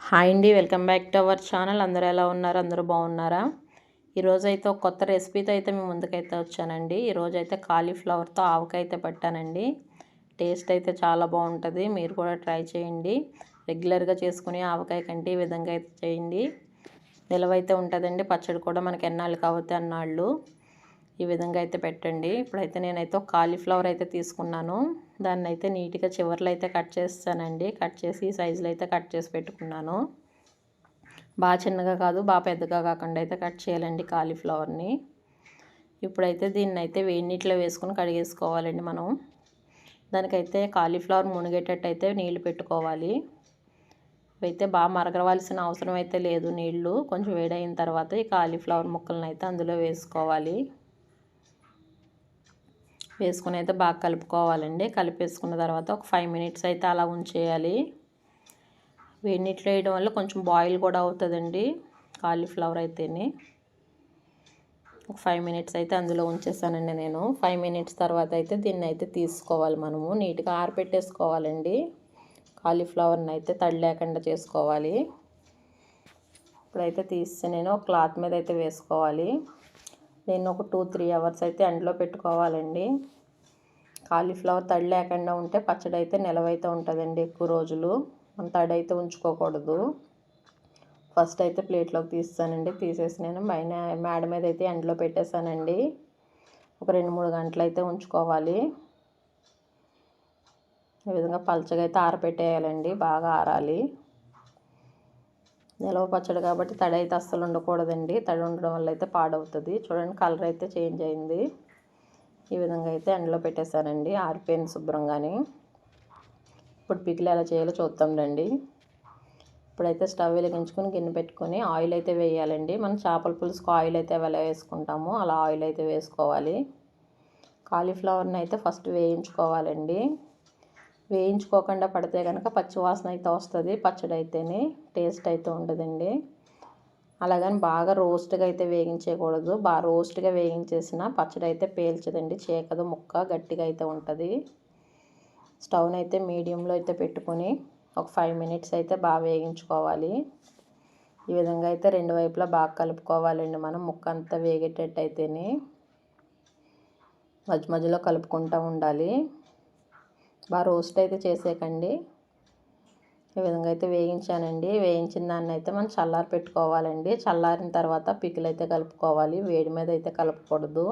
Hi అండి, welcome back to our channel. అందరూ ఎలా ఉన్నారు? అందరూ బాగున్నారా? ఈరోజైతే ఒక కొత్త రెసిపీతో అయితే మేము ముందుకైతే వచ్చానండి. ఈరోజైతే కాలీఫ్లవర్తో ఆవకాయ అయితే పెట్టానండి. టేస్ట్ అయితే చాలా బాగుంటుంది. మీరు కూడా ట్రై చేయండి. రెగ్యులర్గా చేసుకునే ఆవకాయ కంటే ఈ విధంగా అయితే చేయండి. నిలవైతే ఉంటుందండి. పచ్చడి కూడా మనకి ఎన్నాళ్ళు కావద్దు అన్నాళ్ళు ఈ విధంగా అయితే పెట్టండి. ఇప్పుడైతే నేనైతే ఒక కాలీఫ్లవర్ అయితే తీసుకున్నాను. దాన్ని అయితే నీట్గా చివర్లు అయితే కట్ చేస్తానండి. కట్ చేసి ఈ సైజులో అయితే కట్ చేసి పెట్టుకున్నాను. బాగా చిన్నగా కాదు, బాగా పెద్దగా కాకుండా అయితే కట్ చేయాలండి కాలీఫ్లవర్ని. ఇప్పుడైతే దీన్ని అయితే వేడి నీటిలో వేసుకొని కడిగేసుకోవాలండి మనం. దానికైతే కాలీఫ్లవర్ మునిగేటట్టు అయితే నీళ్లు పెట్టుకోవాలి. అయితే బాగా మరగవలసిన అవసరం అయితే లేదు. నీళ్లు కొంచెం వేడైన తర్వాత ఈ కాలీఫ్లవర్ ముక్కలను అయితే అందులో వేసుకోవాలి. వేసుకుని అయితే బాగా కలుపుకోవాలండి. కలిపేసుకున్న తర్వాత ఒక 5 మినిట్స్ అయితే అలా ఉంచేయాలి. వేడి నీటిలో వేయడం వల్ల కొంచెం బాయిల్ కూడా అవుతుందండి కాలీఫ్లవర్ అయితేనే. ఒక 5 మినిట్స్ అయితే అందులో ఉంచేసానండి నేను. 5 మినిట్స్ తర్వాత అయితే దీన్ని అయితే తీసుకోవాలి. మనము నీట్గా ఆరబెట్టేసుకోవాలండి. కాలీఫ్లవర్ని అయితే తడి లేకుండా చేసుకోవాలి. ఇప్పుడైతే తీసి నేను ఒక క్లాత్ మీద అయితే వేసుకోవాలి. నేను ఒక 2-3 అవర్స్ అయితే ఎండలో పెట్టుకోవాలండి. కాలీఫ్లవర్ తడి లేకుండా ఉంటే పచ్చడి అయితే నిలవైతే ఉంటుందండి ఎక్కువ రోజులు. మనం తడి అయితే ఉంచుకోకూడదు. ఫస్ట్ అయితే ప్లేట్లోకి తీస్తానండి. తీసేసి నేను మేడ మీద అయితే ఎండలో పెట్టేశానండి. ఒక 2-3 గంటలు అయితే ఉంచుకోవాలి. ఈ విధంగా పలచగా అయితే ఆరబెట్టేయాలండి. బాగా ఆరాలి. నిలవ పచ్చడి కాబట్టి తడి అయితే అస్సలు ఉండకూడదండి. తడి ఉండడం వల్ల అయితే పాడవుతుంది. చూడండి, కలర్ అయితే చేంజ్ అయింది. ఈ విధంగా అయితే ఎండలో పెట్టేశానండి. ఆరిపోయింది శుభ్రంగాని. ఇప్పుడు పికిల్ ఎలా చేయాలో చూద్దాం రండి. ఇప్పుడైతే స్టవ్ వెలిగించుకొని గిన్నె పెట్టుకొని ఆయిల్ అయితే వేయాలండి. మనం చేపల పులుసుకు ఆయిల్ అయితే ఎలా వేసుకుంటామో అలా ఆయిల్ అయితే వేసుకోవాలి. కాలీఫ్లవర్ని అయితే ఫస్ట్ వేయించుకోవాలండి. వేయించుకోకుండా పడితే కనుక పచ్చివాసన అయితే వస్తుంది. పచ్చడి అయితేనే టేస్ట్ అయితే ఉండదండి. అలాగని బాగా రోస్ట్గా అయితే వేగించకూడదు. బాగా రోస్ట్గా వేగించేసిన పచ్చడి అయితే పేల్చదండి. చేకదు, ముక్క గట్టిగా అయితే ఉంటుంది. స్టవ్ని అయితే మీడియంలో అయితే పెట్టుకొని ఒక 5 మినిట్స్ అయితే బాగా వేగించుకోవాలి. ఈ విధంగా అయితే రెండు వైపులా బాగా కలుపుకోవాలండి. మనం ముక్క అంతా వేగేటట్టు అయితేనే మధ్య మధ్యలో కలుపుకుంటూ ఉండాలి. బాగా రోస్ట్ అయితే చేసేకండి. ఈ విధంగా అయితే వేయించానండి. వేయించిన దాన్ని అయితే మనం చల్లారి పెట్టుకోవాలండి. చల్లారిన తర్వాత పికిల్ అయితే కలుపుకోవాలి. వేడి మీద అయితే కలపకూడదు.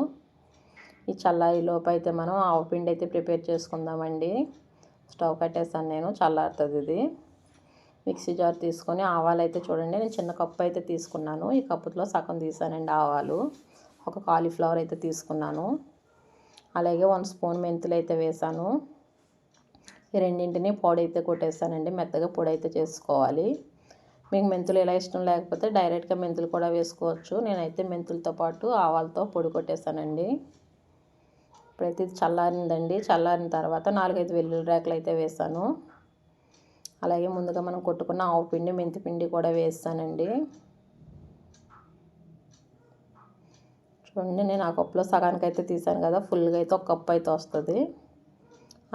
ఈ చల్లారిలోపు అయితే మనం ఆవపిండి అయితే ప్రిపేర్ చేసుకుందామండి. స్టవ్ కట్టేసాను నేను. చల్లారుతుంది ఇది. మిక్సీ జార్ తీసుకొని ఆవాలు అయితే చూడండి, నేను చిన్న కప్పు అయితే తీసుకున్నాను. ఈ కప్పులో సగం తీసానండి ఆవాలు. ఒక కాలీఫ్లవర్ అయితే తీసుకున్నాను. అలాగే 1 స్పూన్ మెంతులు అయితే వేసాను. ఈ రెండింటిని పొడి అయితే కొట్టేస్తానండి. మెత్తగా పొడి అయితే చేసుకోవాలి. మీకు మెంతులు ఎలా ఇష్టం లేకపోతే డైరెక్ట్గా మెంతులు కూడా వేసుకోవచ్చు. నేనైతే మెంతులతో పాటు ఆవాలతో పొడి కొట్టేస్తానండి. ఇప్పుడైతే ఇది చల్లారిందండి. చల్లారిన తర్వాత 4-5 వెల్లుల్లి రేకలు అయితే వేసాను. అలాగే ముందుగా మనం కొట్టుకున్న ఆవపిండి, మెంతిపిండి కూడా వేస్తానండి. చూడండి, నేను ఆ కప్పులో సగానికి అయితే తీసాను కదా, ఫుల్గా అయితే ఒక కప్పు అయితే వస్తుంది.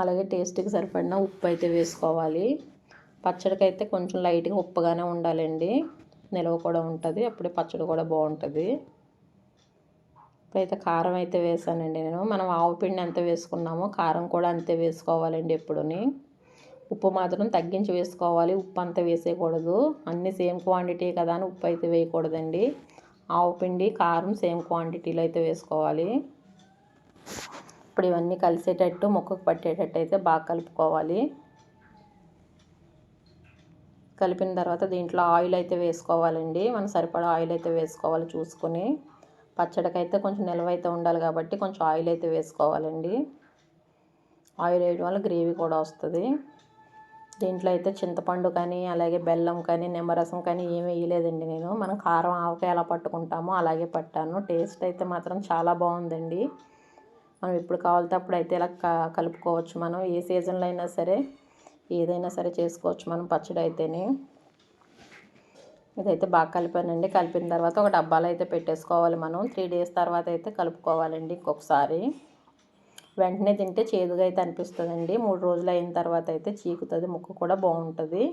అలాగే టేస్ట్కి సరిపడిన ఉప్పు అయితే వేసుకోవాలి. పచ్చడికి అయితే కొంచెం లైట్గా ఉప్పుగానే ఉండాలండి. నిలవ కూడా ఉంటుంది. అప్పుడే పచ్చడి కూడా బాగుంటుంది. ఇప్పుడైతే కారం అయితే వేసానండి నేను. మనం ఆవపిండి ఎంత వేసుకున్నామో కారం కూడా అంతే వేసుకోవాలండి ఎప్పుడుని. ఉప్పు మాత్రం తగ్గించి వేసుకోవాలి. ఉప్పు అంతా వేసేయకూడదు. అన్నీ సేమ్ క్వాంటిటీ కదా అని ఉప్పు అయితే వేయకూడదండి. ఆవపిండి, కారం సేమ్ క్వాంటిటీలో అయితే వేసుకోవాలి. ఇప్పుడు ఇవన్నీ కలిసేటట్టు ముక్కకు పట్టేటట్టు అయితే బాగా కలుపుకోవాలి. కలిపిన తర్వాత దీంట్లో ఆయిల్ అయితే వేసుకోవాలండి. మనం సరిపడా ఆయిల్ అయితే వేసుకోవాలి చూసుకొని. పచ్చడికైతే కొంచెం నిల్వ అయితే ఉండాలి కాబట్టి కొంచెం ఆయిల్ అయితే వేసుకోవాలండి. ఆయిల్ వేయడం వల్ల గ్రేవీ కూడా వస్తుంది. దీంట్లో అయితే చింతపండు కానీ, అలాగే బెల్లం కానీ, నిమ్మరసం కానీ ఏమీ వేయలేదండి నేను. మనం కారం ఆవకాయ ఎలా పట్టుకుంటామో అలాగే పట్టాను. టేస్ట్ అయితే మాత్రం చాలా బాగుందండి. మనం ఎప్పుడు కావాలితే అప్పుడు అయితే ఇలా కలుపుకోవచ్చు. మనం ఏ సీజన్లో అయినా సరే ఏదైనా సరే చేసుకోవచ్చు మనం పచ్చడి అయితేనే. ఇదైతే బాగా కలిపానండి. కలిపిన తర్వాత ఒక డబ్బాలో అయితే పెట్టేసుకోవాలి. మనం 3 డేస్ తర్వాత అయితే కలుపుకోవాలండి ఇంకొకసారి. వెంటనే తింటే చేదుగా అయితే అనిపిస్తుందండి. 3 రోజులు అయిన తర్వాత అయితే చీకుతుంది, ముక్క కూడా బాగుంటుంది.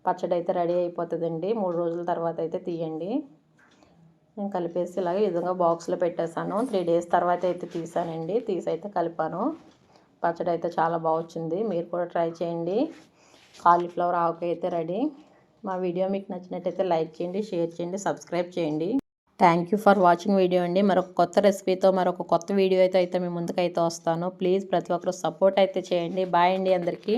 పచ్చడి అయితే రెడీ అయిపోతుందండి. 3 రోజుల తర్వాత అయితే తీయండి. నేను కలిపేసి ఇలాగ ఈ విధంగా బాక్స్లో పెట్టేశాను. 3 డేస్ తర్వాత అయితే తీసానండి. తీసి అయితే కలిపాను. పచ్చడి అయితే చాలా బాగొచ్చింది. మీరు కూడా ట్రై చేయండి. కాలీఫ్లవర్ ఆవకాయ అయితే రెడీ. మా వీడియో మీకు నచ్చినట్టయితే లైక్ చేయండి, షేర్ చేయండి, సబ్స్క్రైబ్ చేయండి. Thank you for watching video అండి. మరొక కొత్త రెసిపీతో మరొక కొత్త వీడియో అయితే మీ ముందుకైతే వస్తాను. ప్లీజ్ ప్రతి ఒక్కరు సపోర్ట్ అయితే చేయండి. బాయ్ అండి అందరికీ.